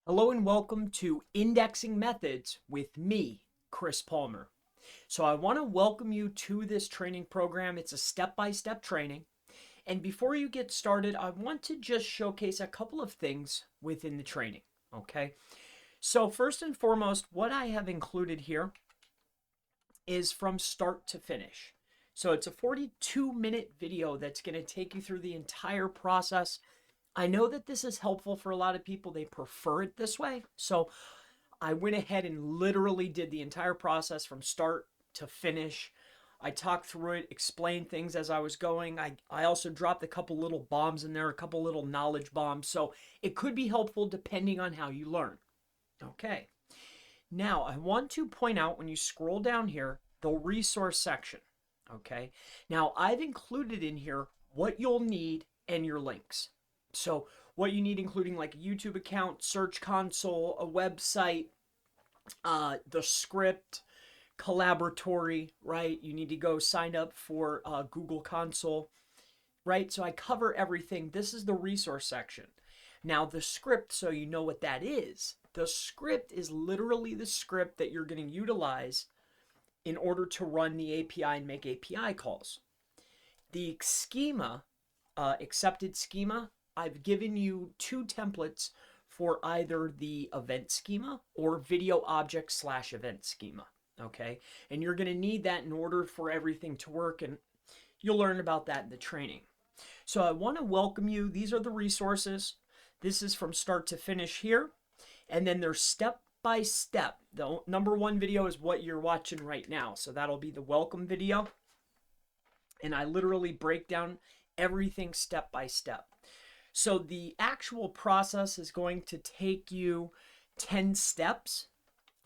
Hello and welcome to Indexing Methods with me, Chris Palmer. So I want to welcome you to this training program. It's a step-by-step training. And before you get started, I want to just showcase a couple of things within the training, okay? So first and foremost, what I have included here is from start to finish. So it's a 42-minute video that's going to take you through the entire process. I know that this is helpful for a lot of people. They prefer it this way. So I went ahead and literally did the entire process from start to finish. I talked through it, explained things as I was going. I also dropped a couple little bombs in there, a couple little knowledge bombs. So it could be helpful depending on how you learn. Okay. Now I want to point out when you scroll down here, the resource section. Okay. Now I've included in here what you'll need and your links. So what you need, including like a YouTube account, search console, a website, the script, collaboratory, right? You need to go sign up for Google Console, right? So I cover everything. This is the resource section. Now the script, so you know what that is. The script is literally the script that you're going to utilize in order to run the API and make API calls. The schema, accepted schema, I've given you two templates for either the event schema or video object / event schema. Okay. And you're going to need that in order for everything to work. And you'll learn about that in the training. So I want to welcome you. These are the resources. This is from start to finish here. And then there's step by step. The number one video is what you're watching right now. So that'll be the welcome video. And I literally break down everything step by step. So the actual process is going to take you 10 steps,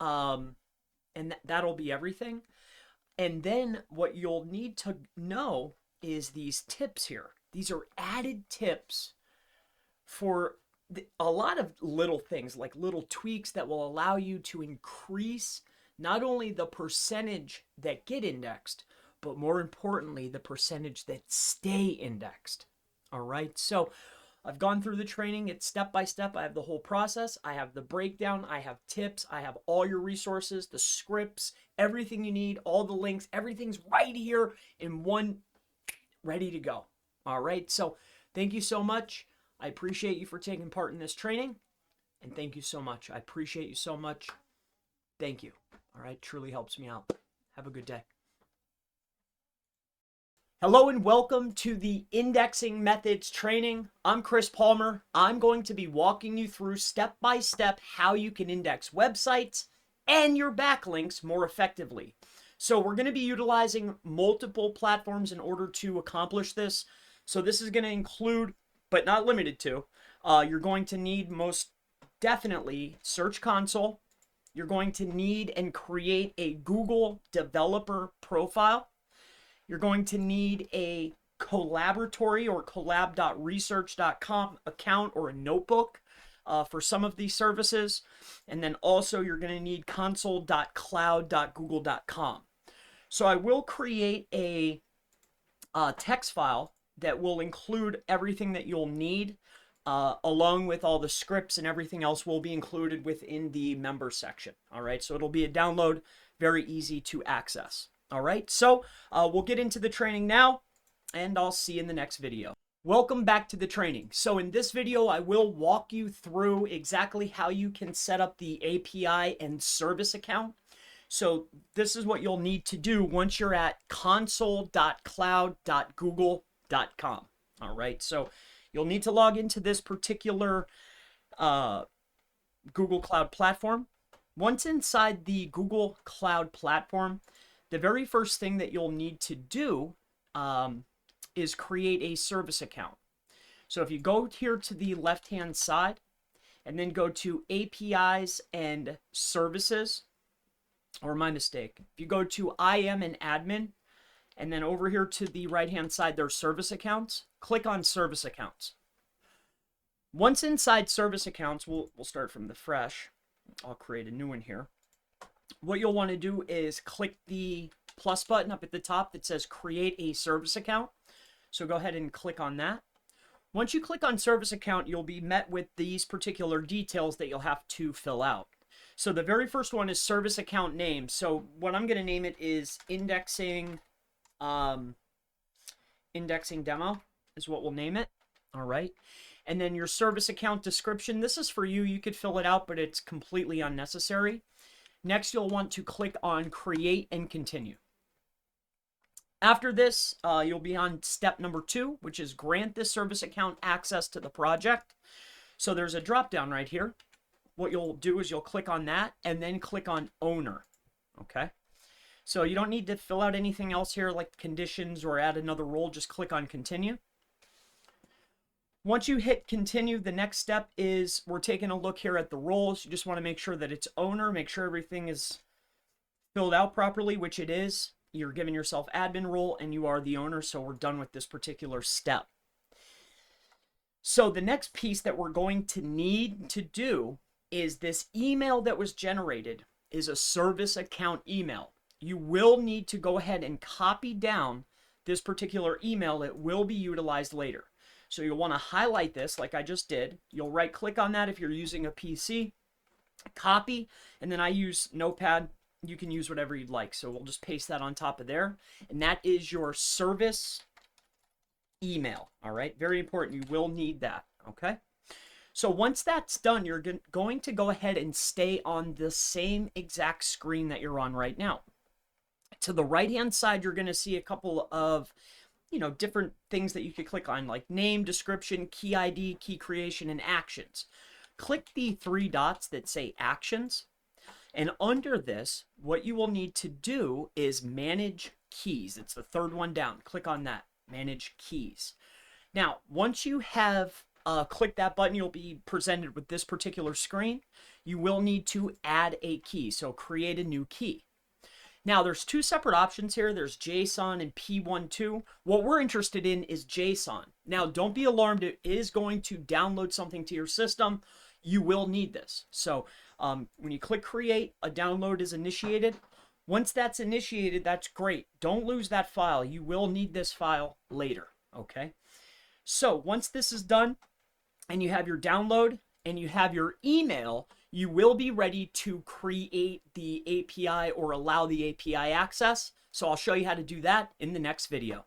and that'll be everything. And then what you'll need to know is these tips here. These are added tips for a lot of little things, like little tweaks that will allow you to increase not only the percentage that get indexed, but more importantly, the percentage that stay indexed. All right, so I've gone through the training. It's step by step. I have the whole process. I have the breakdown. I have tips. I have all your resources, the scripts, everything you need, all the links. Everything's right here in one, ready to go. All right. So thank you so much. I appreciate you for taking part in this training. And thank you so much. I appreciate you so much. Thank you. All right. Truly helps me out. Have a good day. Hello and welcome to the Indexing Methods training. I'm Chris Palmer. I'm going to be walking you through step by step how you can index websites and your backlinks more effectively. So we're going to be utilizing multiple platforms in order to accomplish this. So this is going to include, but not limited to, you're going to need most definitely Search Console. You're going to need and create a Google developer profile. You're going to need a collaboratory or colab.research.com account or a notebook for some of these services. And then also you're going to need console.cloud.google.com. So I will create a text file that will include everything that you'll need, along with all the scripts and everything else will be included within the member section. All right, so it'll be a download, very easy to access. All right, so we'll get into the training now, and I'll see you in the next video. Welcome back to the training. So in this video, I will walk you through exactly how you can set up the API and service account. So this is what you'll need to do once you're at console.cloud.google.com. All right, so you'll need to log into this particular Google Cloud platform. Once inside the Google Cloud platform, the very first thing that you'll need to do is create a service account. So if you go here to the left-hand side and then go to APIs and services, or my mistake, if you go to IM and admin, and then over here to the right-hand side, there's service accounts, click on service accounts. Once inside service accounts, we'll start from the fresh. I'll create a new one here. What you'll want to do is click the plus button up at the top that says create a service account. So go ahead and click on that. Once you click on service account, you'll be met with these particular details that you'll have to fill out. So the very first one is service account name. So what I'm going to name it is indexing demo is what we'll name it. All right. And then your service account description. This is for you. You could fill it out, but it's completely unnecessary. Next, you'll want to click on create and continue. After this, you'll be on step number 2, which is grant this service account access to the project. So there's a drop down right here. What you'll do is you'll click on that and then click on owner. Okay. So you don't need to fill out anything else here like conditions or add another role. Just click on continue. Once you hit continue, the next step is we're taking a look here at the roles. You just want to make sure that it's owner, make sure everything is filled out properly, which it is. You're giving yourself admin role and you are the owner. So we're done with this particular step. So the next piece that we're going to need to do is this email that was generated is a service account email. You will need to go ahead and copy down this particular email. It will be utilized later. So you'll want to highlight this like I just did. You'll right click on that if you're using a PC, copy, and then I use Notepad. You can use whatever you'd like. So we'll just paste that on top of there. And that is your service email. All right. Very important. You will need that. Okay. So once that's done, you're going to go ahead and stay on the same exact screen that you're on right now. To the right-hand side, you're going to see a couple of different things that you could click on, like name, description, key ID, key creation, and actions. Click the 3 dots that say actions. And under this, what you will need to do is manage keys. It's the 3rd one down. Click on that, manage keys. Now, once you have clicked that button, you'll be presented with this particular screen. You will need to add a key. So create a new key. Now, there's 2 separate options here. There's JSON and P12. What we're interested in is JSON. Now, don't be alarmed. It is going to download something to your system. You will need this. So when you click create, a download is initiated. Once that's initiated, that's great. Don't lose that file. You will need this file later. Okay. So once this is done and you have your download and you have your email, you will be ready to create the API or allow the API access. So I'll show you how to do that in the next video.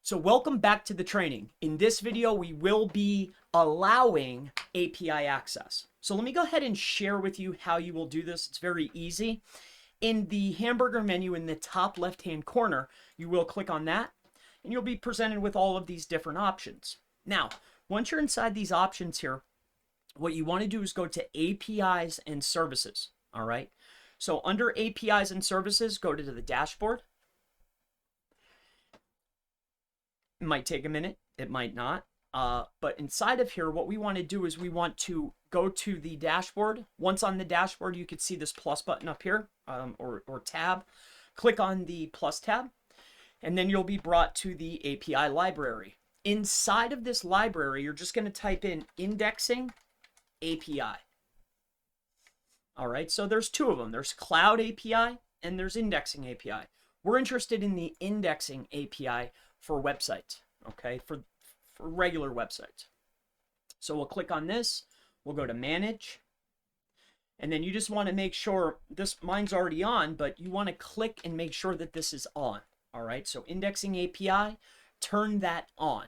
So welcome back to the training. In this video, we will be allowing API access. So let me go ahead and share with you how you will do this. It's very easy. In the hamburger menu in the top left-hand corner, you will click on that and you'll be presented with all of these different options. Now, once you're inside these options here, what you want to do is go to APIs and services. All right. So under APIs and services, go to the dashboard. It might take a minute. It might not. But inside of here, what we want to do is we want to go to the dashboard. Once on the dashboard, you could see this plus button up here or tab. Click on the plus tab, and then you'll be brought to the API library. Inside of this library, you're just going to type in indexing API. All right, so there's 2 of them. There's Cloud API and there's Indexing API. We're interested in the Indexing API for websites, okay, for regular websites. So we'll click on this. We'll go to Manage. And then you just want to make sure mine's already on, but you want to click and make sure that this is on. All right, so Indexing API, turn that on.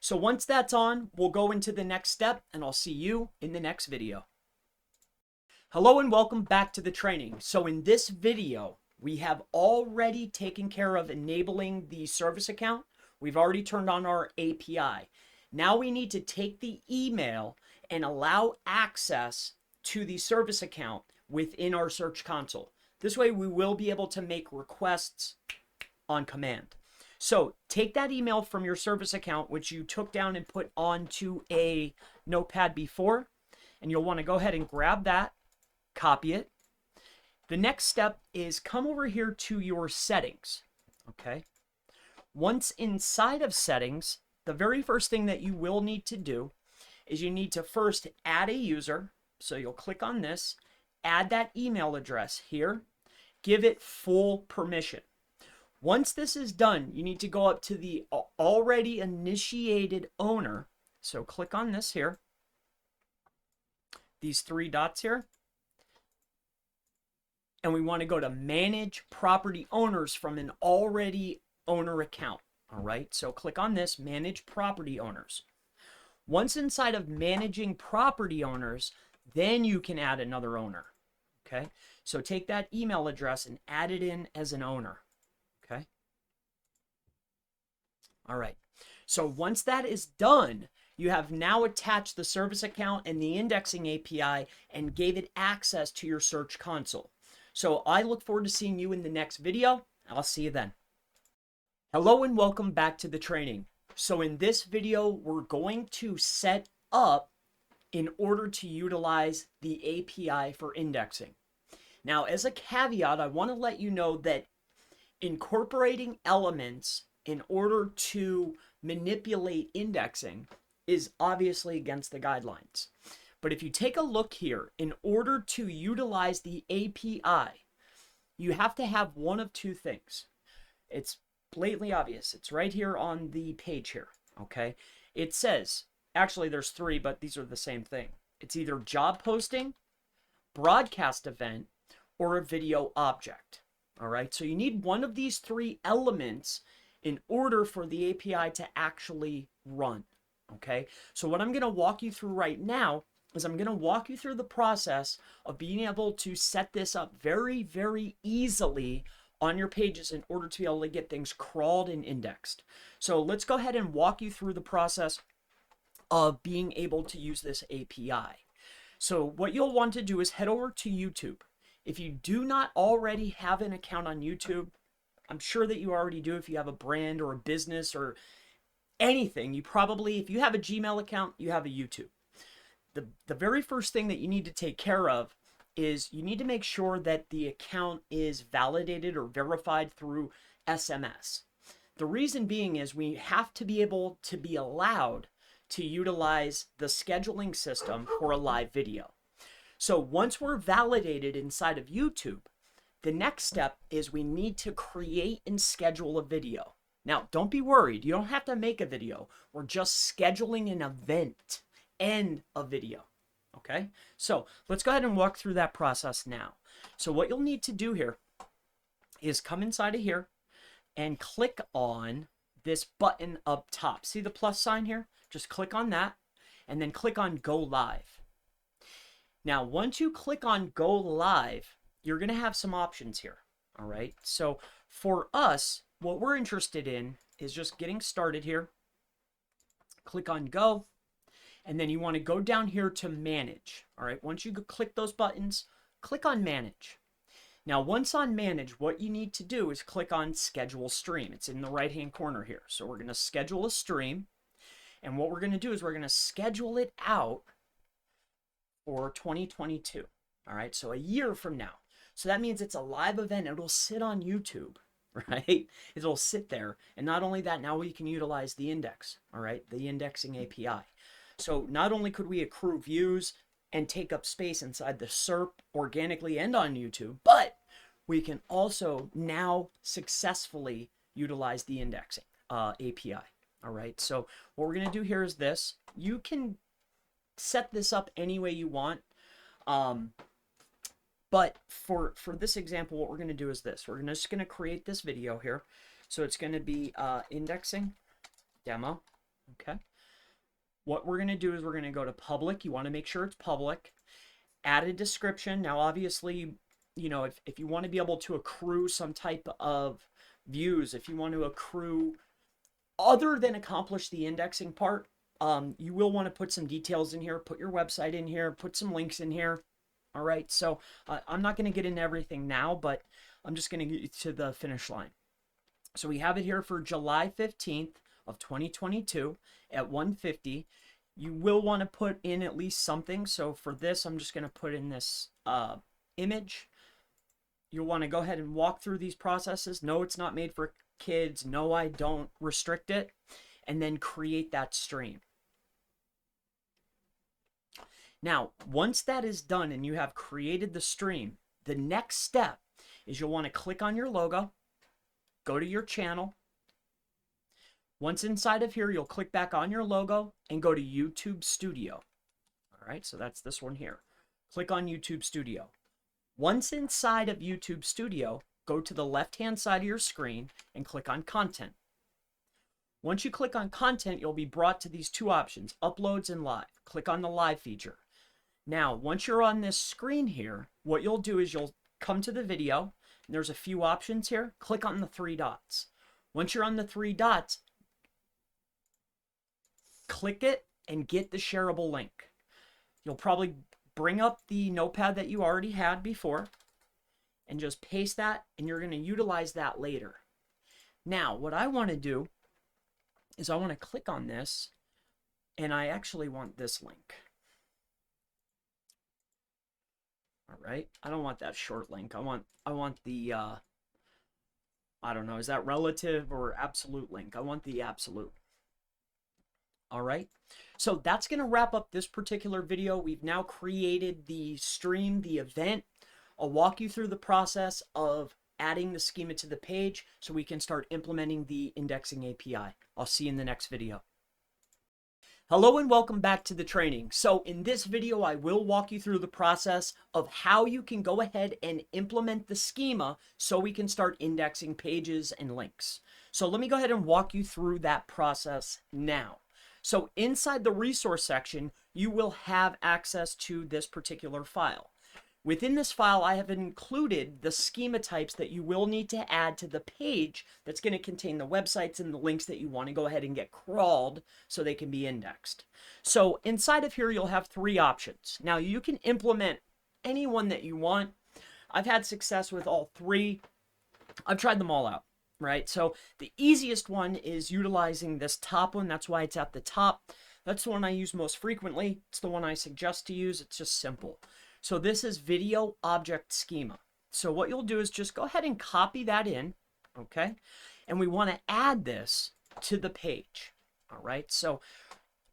So once that's on, we'll go into the next step and I'll see you in the next video. Hello and welcome back to the training. So in this video, we have already taken care of enabling the service account. We've already turned on our API. Now we need to take the email and allow access to the service account within our Search Console. This way we will be able to make requests on command. So take that email from your service account, which you took down and put onto a notepad before, and you'll want to go ahead and grab that, copy it. The next step is come over here to your settings, okay? Once inside of settings, the very first thing that you will need to do is you need to first add a user. So you'll click on this, add that email address here, give it full permission. Once this is done, you need to go up to the already initiated owner. So click on this here, these three dots here. And we want to go to manage property owners from an already owner account. All right, so click on this, manage property owners. Once inside of managing property owners, then you can add another owner. Okay, so take that email address and add it in as an owner. Okay. All right. So once that is done, you have now attached the service account and the indexing API and gave it access to your search console. So I look forward to seeing you in the next video. I'll see you then. Hello and welcome back to the training. So in this video, we're going to set up in order to utilize the API for indexing. Now, as a caveat, I want to let you know that incorporating elements in order to manipulate indexing is obviously against the guidelines. But if you take a look here, in order to utilize the API, you have to have one of two things. It's blatantly obvious. It's right here on the page here, okay? It says, actually there's three, but these are the same thing. It's either job posting, broadcast event, or a video object, all right? So you need one of these three elements in order for the API to actually run, okay? So what I'm gonna walk you through right now is I'm gonna walk you through the process of being able to set this up very, very easily on your pages in order to be able to get things crawled and indexed. So let's go ahead and walk you through the process of being able to use this API. So what you'll want to do is head over to YouTube. If you do not already have an account on YouTube, I'm sure that you already do if you have a brand or a business or anything. You probably, if you have a Gmail account, you have a YouTube. The very first thing that you need to take care of is you need to make sure that the account is validated or verified through SMS. The reason being is we have to be able to be allowed to utilize the scheduling system for a live video. So once we're validated inside of YouTube, the next step is we need to create and schedule a video. Now, don't be worried. You don't have to make a video. We're just scheduling an event and a video. Okay, so let's go ahead and walk through that process now. So what you'll need to do here is come inside of here and click on this button up top. See the plus sign here? Just click on that and then click on Go Live. Now, once you click on Go Live, you're going to have some options here. All right, so for us, what we're interested in is just getting started here. Click on Go. And then you want to go down here to manage. All right, once you click those buttons, click on manage. Now, once on manage, what you need to do is click on schedule stream. It's in the right-hand corner here. So we're going to schedule a stream. And what we're going to do is we're going to schedule it out for 2022. All right, so a year from now. So that means it's a live event. It'll sit on YouTube, right? It'll sit there. And not only that, now we can utilize the index, all right, the indexing API. So not only could we accrue views and take up space inside the SERP organically and on YouTube, but we can also now successfully utilize the indexing API. All right, so what we're going to do here is this. You can set this up any way you want. But for this example, what we're going to do is this. We're just going to create this video here. So it's going to be indexing demo. Okay. What we're going to do is we're going to go to public. You want to make sure it's public. Add a description. Now, obviously, you know, if you want to be able to accrue some type of views, if you want to accrue other than accomplish the indexing part, you will want to put some details in here, put your website in here, put some links in here. All right. So I'm not going to get into everything now, but I'm just going to get you to the finish line. So we have it here for July 15th. Of 2022 at 1:50. You will want to put in at least something. So for this, I'm just going to put in this image. You'll want to go ahead and walk through these processes. No, it's not made for kids. No, I don't restrict it. And then create that stream. Now, once that is done and you have created the stream, the next step is you'll want to click on your logo. go to your channel. Once inside of here, you'll click back on your logo and go to YouTube Studio. All right, so that's this one here. Click on YouTube Studio. Once inside of YouTube Studio, go to the left-hand side of your screen and click on Content. Once you click on Content, you'll be brought to these two options, Uploads and Live. Click on the Live feature. Now, once you're on this screen here, what you'll do is you'll come to the video, and there's a few options here. Click on the three dots. Once you're on the three dots, click it and get the shareable link. You'll probably bring up the notepad that you already had before and just paste that, and you're going to utilize that later. Now, what I want to do is I want to click on this, and I actually want this link. All right, I don't want that short link. I want the I don't know, is that relative or absolute link? I want the absolute. All right, so that's going to wrap up this particular video. We've now created the stream, the event. I'll walk you through the process of adding the schema to the page so we can start implementing the indexing API. I'll see you in the next video. Hello and welcome back to the training. So in this video, I will walk you through the process of how you can go ahead and implement the schema so we can start indexing pages and links. So let me go ahead and walk you through that process now. So inside the resource section, you will have access to this particular file. Within this file, I have included the schema types that you will need to add to the page that's going to contain the websites and the links that you want to go ahead and get crawled so they can be indexed. So inside of here, you'll have three options. Now, you can implement any one that you want. I've had success with all three. I've tried them all out, right? So the easiest one is utilizing this top one. That's why it's at the top. That's the one I use most frequently. It's the one I suggest to use. It's just simple. So this is Video Object Schema. So what you'll do is just go ahead and copy that in, okay? And we want to add this to the page, all right? So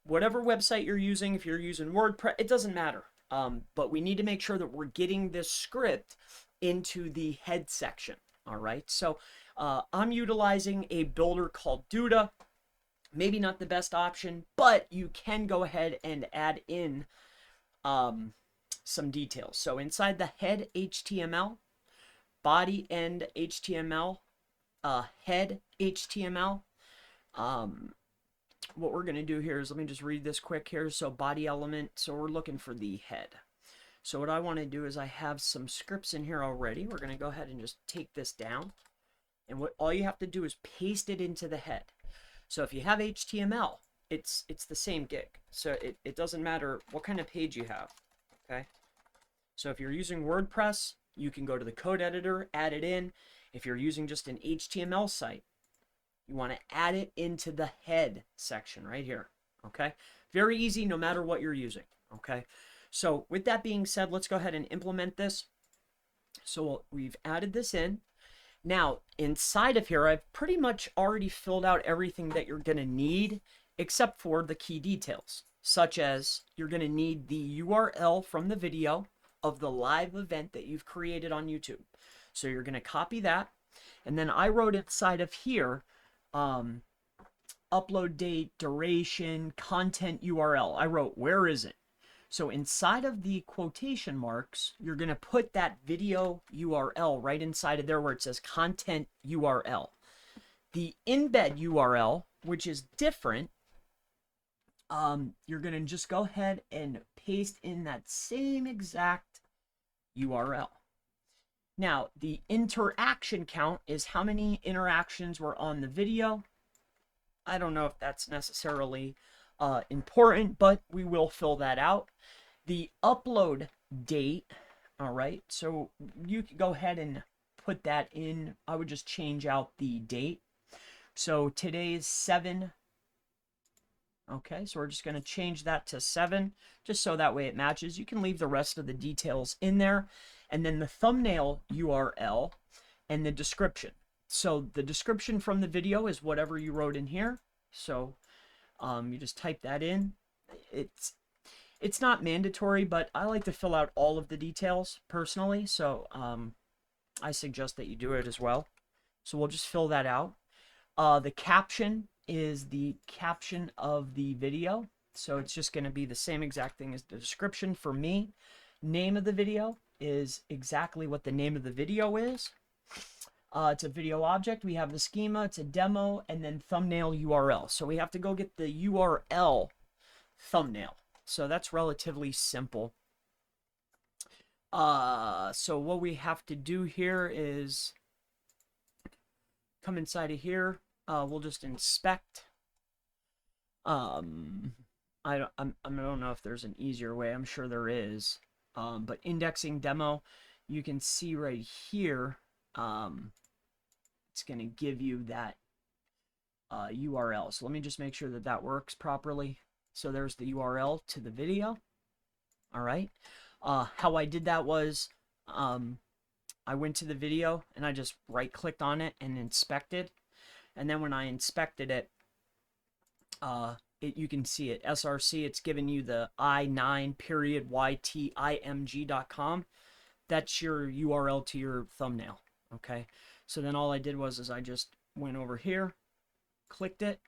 whatever website you're using, if you're using WordPress, it doesn't matter. But we need to make sure that we're getting this script into the head section, all right? So I'm utilizing a builder called Duda. Maybe not the best option, but you can go ahead and add in some details. So inside the head HTML, body end HTML, head HTML, what we're going to do here is, let me just read this quick here. So body element, so we're looking for the head. So what I want to do is I have some scripts in here already. We're going to go ahead and just take this down. And what all you have to do is paste it into the head. So if you have HTML, it's the same gig. So it doesn't matter what kind of page you have. Okay, so if you're using WordPress, you can go to the code editor, add it in. If you're using just an HTML site, you want to add it into the head section right here. Okay, very easy no matter what you're using. Okay, so with that being said, let's go ahead and implement this. So we've added this in. Now inside of here, I've pretty much already filled out everything that you're going to need except for the key details, such as you're going to need the URL from the video of the live event that you've created on YouTube. So you're going to copy that. And then I wrote inside of here, upload date, duration, content URL. I wrote, where is it? So inside of the quotation marks, you're going to put that video URL right inside of there where it says content URL. The embed URL, which is different, you're going to just go ahead and paste in that same exact URL. Now, the interaction count is how many interactions were on the video. I don't know if that's necessarily important, but we will fill that out. The upload date, all right, so you can go ahead and put that in. I would just change out the date. So today is 7. Okay, so we're just going to change that to 7, just so that way it matches. You can leave the rest of the details in there. And then the thumbnail URL and the description. So the description from the video is whatever you wrote in here. So you just type that in. It's not mandatory, but I like to fill out all of the details personally. So I suggest that you do it as well. So we'll just fill that out. The caption is the caption of the video. So it's just going to be the same exact thing as the description for me. Name of the video is exactly what the name of the video is. It's a video object. We have the schema, it's a demo, and then thumbnail URL. So we have to go get the URL thumbnail. So that's relatively simple. So what we have to do here is come inside of here. We'll just inspect. I don't know if there's an easier way. I'm sure there is. But indexing demo, you can see right here. It's going to give you that URL. So let me just make sure that that works properly. So there's the URL to the video. All right. How I did that was I went to the video and I just right-clicked on it and inspected. And then when I inspected it, you can see it. SRC, it's giving you the I9.ytimg.com. That's your URL to your thumbnail. Okay. So then all I did was I just went over here, clicked it.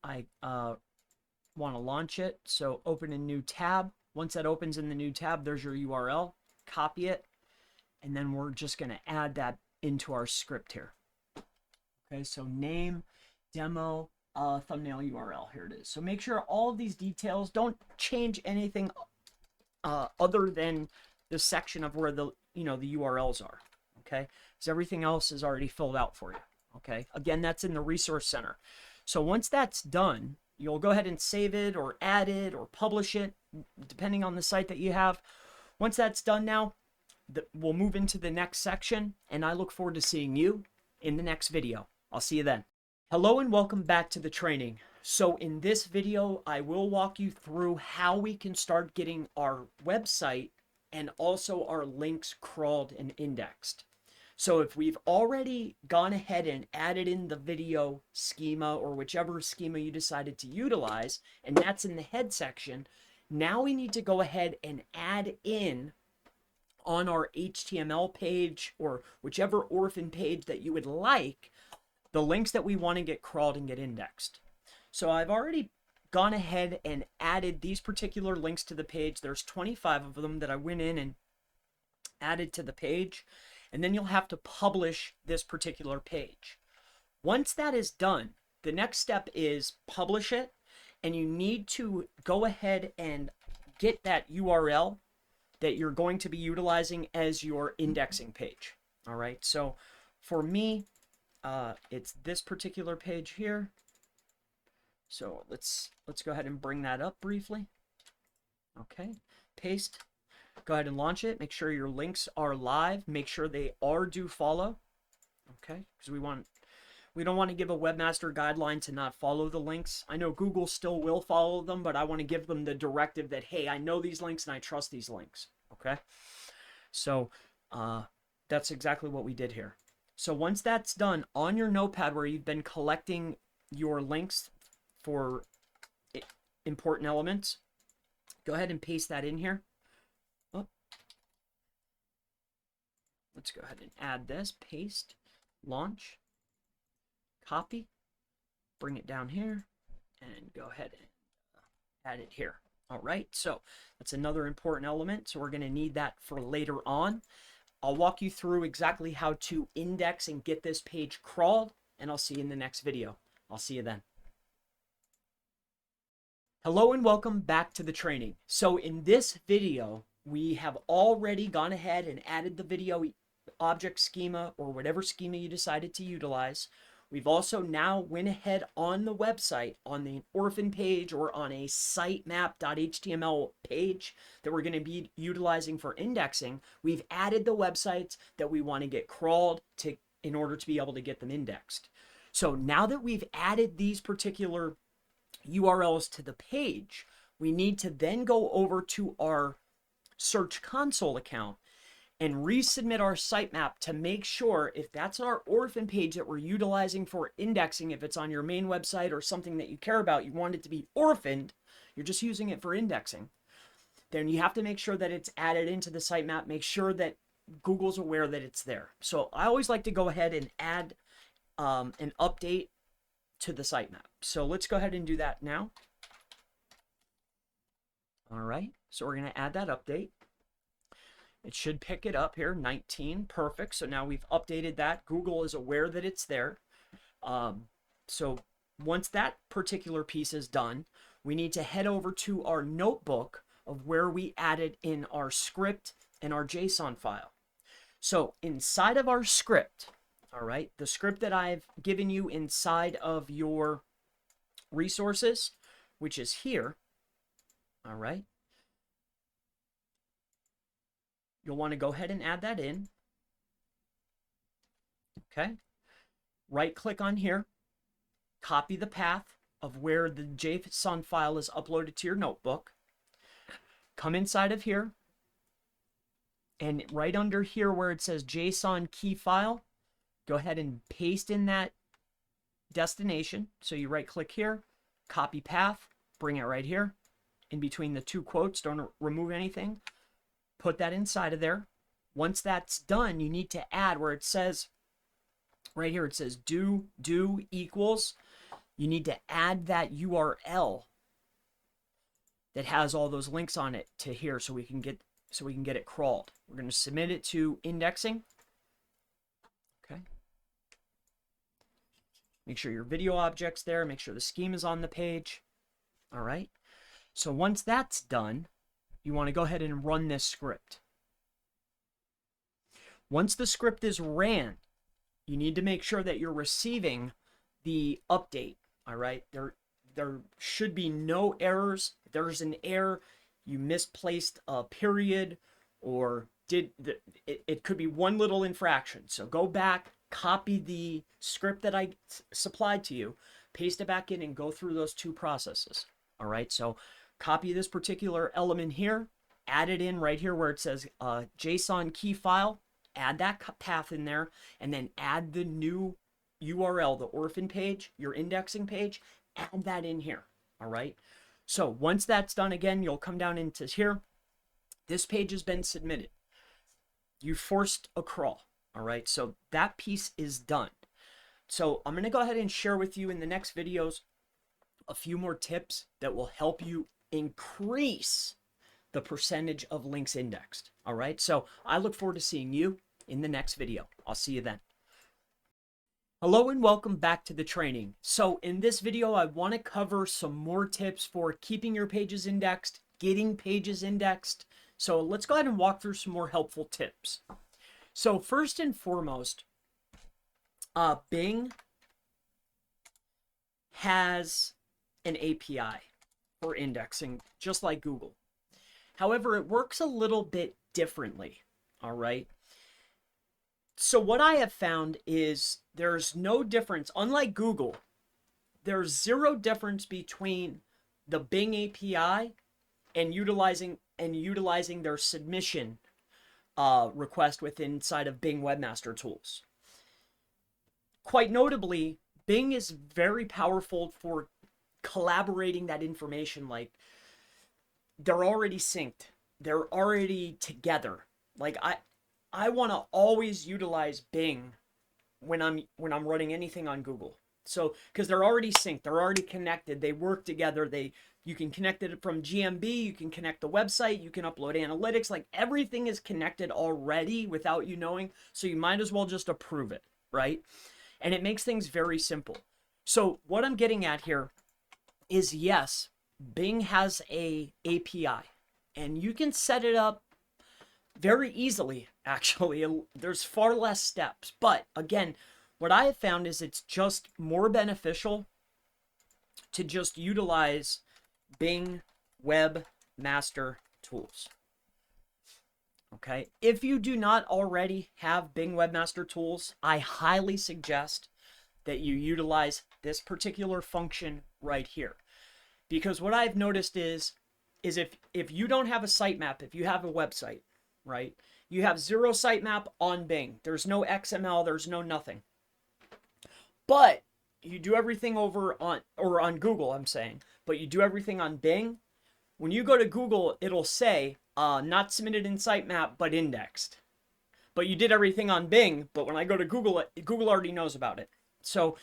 I want to launch it. So open a new tab. Once that opens in the new tab, there's your URL. Copy it. And then we're just going to add that into our script here. Okay, so name, demo, thumbnail URL. Here it is. So make sure all of these details, don't change anything other than the section of where the URLs are. Okay, because everything else is already filled out for you. Okay, again, that's in the resource center. So once that's done, you'll go ahead and save it or add it or publish it, depending on the site that you have. Once that's done now, we'll move into the next section, and I look forward to seeing you in the next video. I'll see you then. Hello and welcome back to the training. So in this video, I will walk you through how we can start getting our website and also our links crawled and indexed. So if we've already gone ahead and added in the video schema or whichever schema you decided to utilize, and that's in the head section, now we need to go ahead and add in on our HTML page or whichever orphan page that you would like, the links that we want to get crawled and get indexed. So I've already gone ahead and added these particular links to the page. There's 25 of them that I went in and added to the page. And then you'll have to publish this particular page. Once that is done, the next step is publish it, and you need to go ahead and get that URL that you're going to be utilizing as your indexing page. All right, so for me, it's this particular page here. So let's go ahead and bring that up briefly. Okay, paste. Go ahead and launch it. Make sure your links are live. Make sure they are do follow. Okay, because we don't want to give a webmaster guideline to not follow the links. I know Google still will follow them, but I want to give them the directive that, hey, I know these links and I trust these links. Okay, so that's exactly what we did here. So once that's done, on your notepad where you've been collecting your links for important elements, go ahead and paste that in here. Let's go ahead and add this, paste, launch, copy, bring it down here, and go ahead and add it here. All right, so that's another important element. So we're going to need that for later on. I'll walk you through exactly how to index and get this page crawled, and I'll see you in the next video. I'll see you then. Hello and welcome back to the training. So in this video, we have already gone ahead and added the video object schema or whatever schema you decided to utilize. We've also now went ahead on the website on the orphan page or on a sitemap.html page that we're going to be utilizing for indexing. We've added the websites that we want to get crawled in order to be able to get them indexed. So now that we've added these particular URLs to the page, we need to then go over to our Search Console account and resubmit our sitemap to make sure if that's our orphan page that we're utilizing for indexing, if it's on your main website or something that you care about, you want it to be orphaned, you're just using it for indexing, then you have to make sure that it's added into the sitemap, make sure that Google's aware that it's there. So I always like to go ahead and add an update to the sitemap. So let's go ahead and do that now. All right, so we're going to add that update. It should pick it up here, 19, perfect. So now we've updated that. Google is aware that it's there. So once that particular piece is done, we need to head over to our notebook of where we added in our script and our JSON file. So inside of our script, all right, the script that I've given you inside of your resources, which is here, all right, you'll want to go ahead and add that in. Okay, right click on here, copy the path of where the JSON file is uploaded to your notebook. Come inside of here, and right under here where it says JSON key file, go ahead and paste in that destination. So you right click here, copy path, bring it right here in between the two quotes, don't remove anything, put that inside of there. Once that's done, you need to add where it says right here, it says do equals, you need to add that URL that has all those links on it to here so we can get it crawled. We're going to submit it to indexing. Okay. Make sure your video object's there, make sure the scheme is on the page. All right. So once that's done, you want to go ahead and run this script. Once the script is ran, you need to make sure that you're receiving the update. All right. There should be no errors. If there's an error, you misplaced a period, or it could be one little infraction. So go back, copy the script that I supplied to you, paste it back in, and go through those two processes. All right. So copy this particular element here, add it in right here where it says JSON key file, add that path in there, and then add the new URL, the orphan page, your indexing page, add that in here. All right. So once that's done, again, you'll come down into here. This page has been submitted. You forced a crawl. All right. So that piece is done. So I'm going to go ahead and share with you in the next videos a few more tips that will help you increase the percentage of links indexed. All right. So I look forward to seeing you in the next video. I'll see you then. Hello and welcome back to the training. So in this video, I want to cover some more tips for keeping your pages indexed, getting pages indexed. So let's go ahead and walk through some more helpful tips. So first and foremost, Bing has an API for indexing, just like Google. However, it works a little bit differently. All right. So what I have found is there's no difference. Unlike Google, there's zero difference between the Bing API and utilizing their submission request inside of Bing Webmaster Tools. Quite notably, Bing is very powerful for collaborating that information. Like, they're already synced. They're already together. Like, I want to always utilize Bing when I'm running anything on Google. So, because they're already synced, they're already connected, they work together. You can connect it from GMB, you can connect the website, you can upload analytics. Like, everything is connected already without you knowing. So you might as well just approve it, right? And it makes things very simple. So what I'm getting at here is, yes, Bing has a API, and you can set it up very easily. Actually, there's far less steps. But again, what I have found is it's just more beneficial to just utilize Bing Webmaster Tools. Okay, if you do not already have Bing Webmaster Tools, I highly suggest that you utilize this particular function right here. Because what I've noticed is if you don't have a sitemap, if you have a website, right, you have zero sitemap on Bing. There's no XML, there's no nothing. But you do everything over on Google, I'm saying, but you do everything on Bing. When you go to Google, it'll say not submitted in sitemap, but indexed. but you did everything on Bing. But when I go to Google, Google already knows about it. So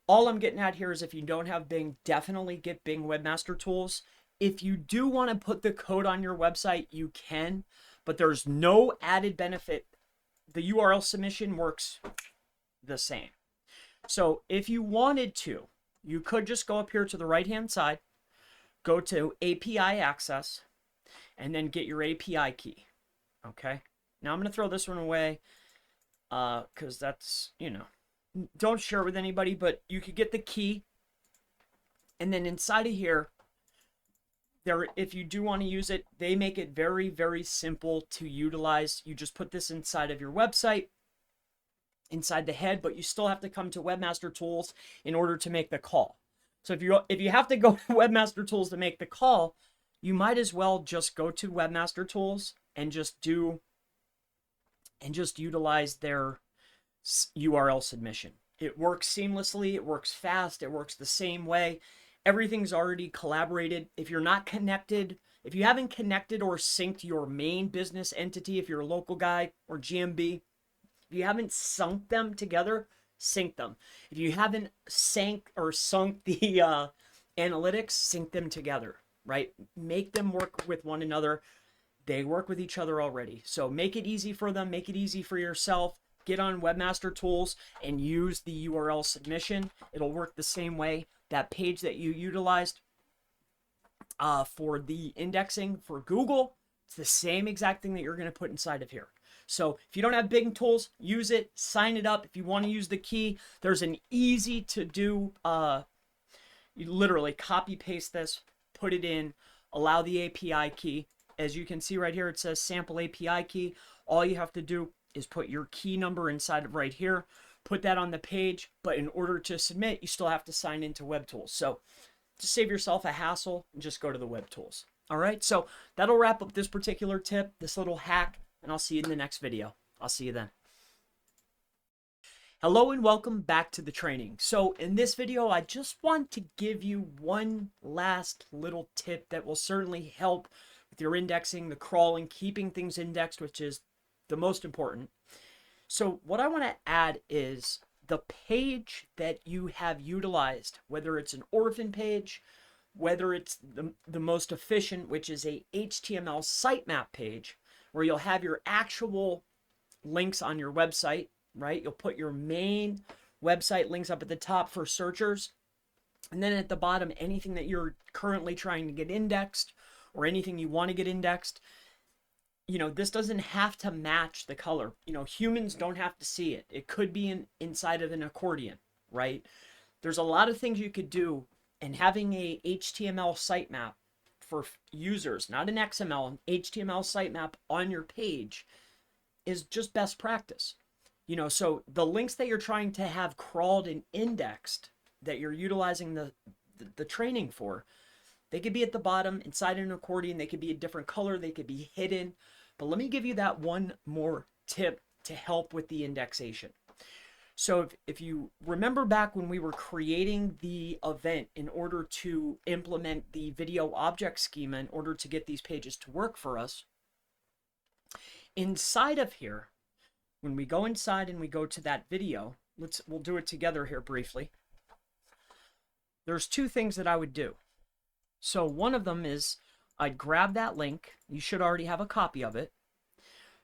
all I'm getting at here is if you don't have Bing, definitely get Bing Webmaster Tools. If you do want to put the code on your website, you can, but there's no added benefit. The URL submission works the same. So if you wanted to, you could just go up here to the right-hand side, go to API access, and then get your API key. Okay. Now I'm going to throw this one away because that's, don't share it with anybody, but you could get the key. And then inside of here, if you do want to use it, they make it very, very simple to utilize. You just put this inside of your website, inside the head, but you still have to come to Webmaster Tools in order to make the call. So if you have to go to Webmaster Tools to make the call, you might as well just go to Webmaster Tools and just utilize their URL submission. It works seamlessly, it works fast, it works the same way. Everything's already collaborated. If you're not connected, if you haven't connected or synced your main business entity, if you're a local guy or GMB, if you haven't sunk them together, sync them. If you haven't sunk the analytics, sync them together, right? Make them work with one another. They work with each other already. So make it easy for them, make it easy for yourself. Get on Webmaster Tools and use the URL submission. It'll work the same way. That page that you utilized for the indexing for Google, it's the same exact thing that you're going to put inside of here. So if you don't have Bing Tools, use it, sign it up. If you want to use the key, there's an easy to do, you literally copy paste this, put it in, allow the API key. As you can see right here, it says sample API key. All you have to do is put your key number inside of right here, put that on the page, but in order to submit, you still have to sign into WebTools. So just save yourself a hassle and just go to the WebTools. All right, so that'll wrap up this particular tip, this little hack, and I'll see you in the next video. I'll see you then. Hello and welcome back to the training. So in this video, I just want to give you one last little tip that will certainly help with your indexing, the crawling, keeping things indexed, which is the most important. So what I want to add is the page that you have utilized, whether it's an orphan page, whether it's the most efficient, which is a HTML sitemap page, where you'll have your actual links on your website, right? You'll put your main website links up at the top for searchers. And then at the bottom, anything that you're currently trying to get indexed or anything you want to get indexed. This doesn't have to match the color. Humans don't have to see it. It could be inside of an accordion, right? There's a lot of things you could do, and having a HTML sitemap for users, not an XML, an HTML sitemap on your page is just best practice. So the links that you're trying to have crawled and indexed that you're utilizing the training for, they could be at the bottom inside an accordion. They could be a different color. They could be hidden. But let me give you that one more tip to help with the indexation. So if you remember back when we were creating the event in order to implement the video object schema in order to get these pages to work for us, inside of here, when we go inside and we go to that video, we'll do it together here briefly. There's two things that I would do. So one of them is I'd grab that link. You should already have a copy of it.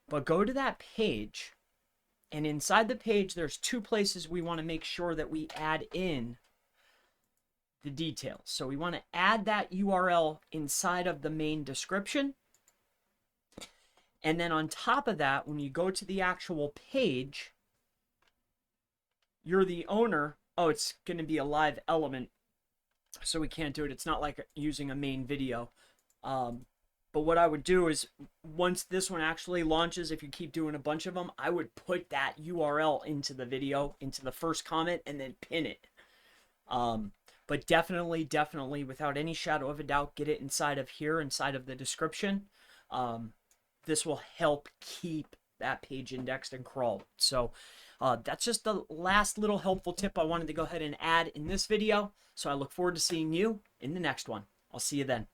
But go to that page. And inside the page, there's two places we want to make sure that we add in the details. So we want to add that URL inside of the main description. And then on top of that, when you go to the actual page, you're the owner. Oh, it's going to be a live element, so we can't do it. It's not like using a main video. But what I would do is once this one actually launches, if you keep doing a bunch of them, I would put that URL into the video, into the first comment, and then pin it. But definitely, without any shadow of a doubt, get it inside of here, inside of the description. This will help keep that page indexed and crawled. So that's just the last little helpful tip I wanted to go ahead and add in this video. So I look forward to seeing you in the next one. I'll see you then.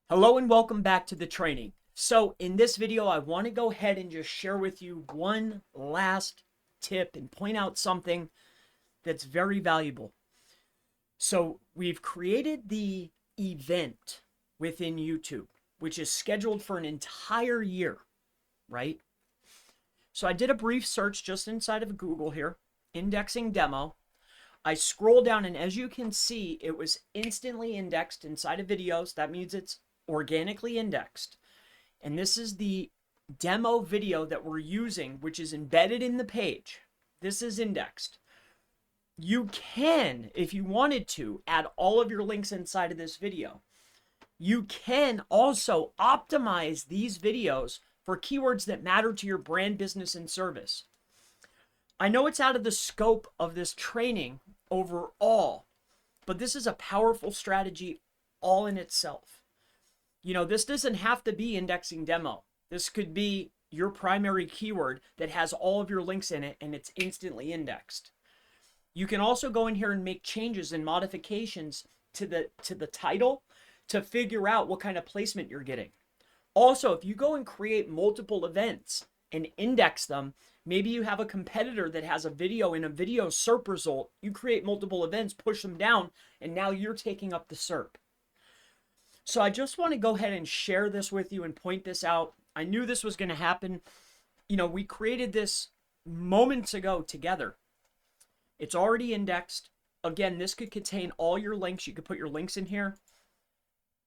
Hello and welcome back to the training. So in this video, I want to go ahead and just share with you one last tip and point out something that's very valuable. So we've created the event within YouTube, which is scheduled for an entire year, right? So I did a brief search just inside of Google here, indexing demo. I scroll down, and as you can see, it was instantly indexed inside of videos. That means it's organically indexed. And this is the demo video that we're using, which is embedded in the page. This is indexed. You can, if you wanted to, add all of your links inside of this video. You can also optimize these videos for keywords that matter to your brand, business, and service. I know it's out of the scope of this training overall, but this is a powerful strategy all in itself. You know, this doesn't have to be indexing demo. This could be your primary keyword that has all of your links in it and it's instantly indexed. You can also go in here and make changes and modifications to the title to figure out what kind of placement you're getting. Also, if you go and create multiple events and index them, maybe you have a competitor that has a video in a video SERP result. You create multiple events, push them down, and now you're taking up the SERP. So I just want to go ahead and share this with you and point this out. I knew this was going to happen. You know, we created this moments ago together. It's already indexed. Again, this could contain all your links. You could put your links in here.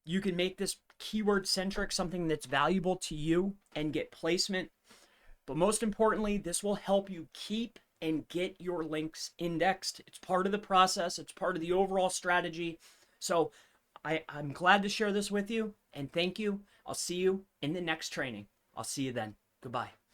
You can make this keyword centric, something that's valuable to you, and get placement. But most importantly, this will help you keep and get your links indexed. It's part of the process. It's part of the overall strategy. So I'm glad to share this with you, and thank you. I'll see you in the next training. I'll see you then. Goodbye.